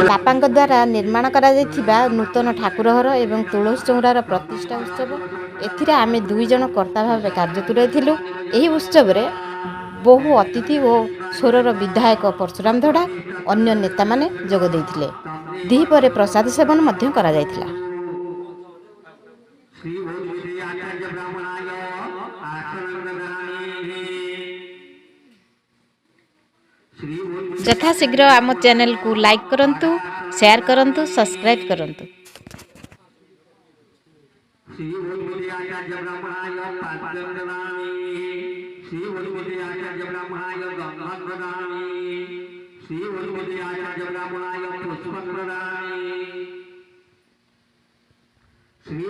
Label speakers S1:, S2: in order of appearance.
S1: ବାପାଙ୍କ ଦ୍ୱାରା ନିର୍ମାଣ କରାଯାଇଥିବା ନୂତନ ଠାକୁର ଘର ଏବଂ ତୁଳସୀ ଚଉରାର ପ୍ରତିଷ୍ଠା ଉତ୍ସବ, ଏଥିରେ ଆମେ 2 ଜଣ କର୍ତ୍ତା ଭାବେ କାର୍ଯ୍ୟ ତୁଲାଇଥିଲୁ। ଏହି ଉତ୍ସବରେ ବହୁ ଅତିଥି ଓ ସୋରର ବିଧାୟକ ପରଶୁରାମ ଧଡ଼ା ଅନ୍ୟ ନେତାମାନେ ଯୋଗ ଦେଇଥିଲେ। ଦ୍ୱିପହରେ ପ୍ରସାଦ ସେବନ ମଧ୍ୟ କରାଯାଇଥିଲା। ଯଥାଶୀଘ୍ର ଆମ ଚ୍ୟାନେଲକୁ ଲାଇକ୍ କରନ୍ତୁ, ସେୟାର କରନ୍ତୁ, ସବସ୍କ୍ରାଇବ୍ କରନ୍ତୁ। श्री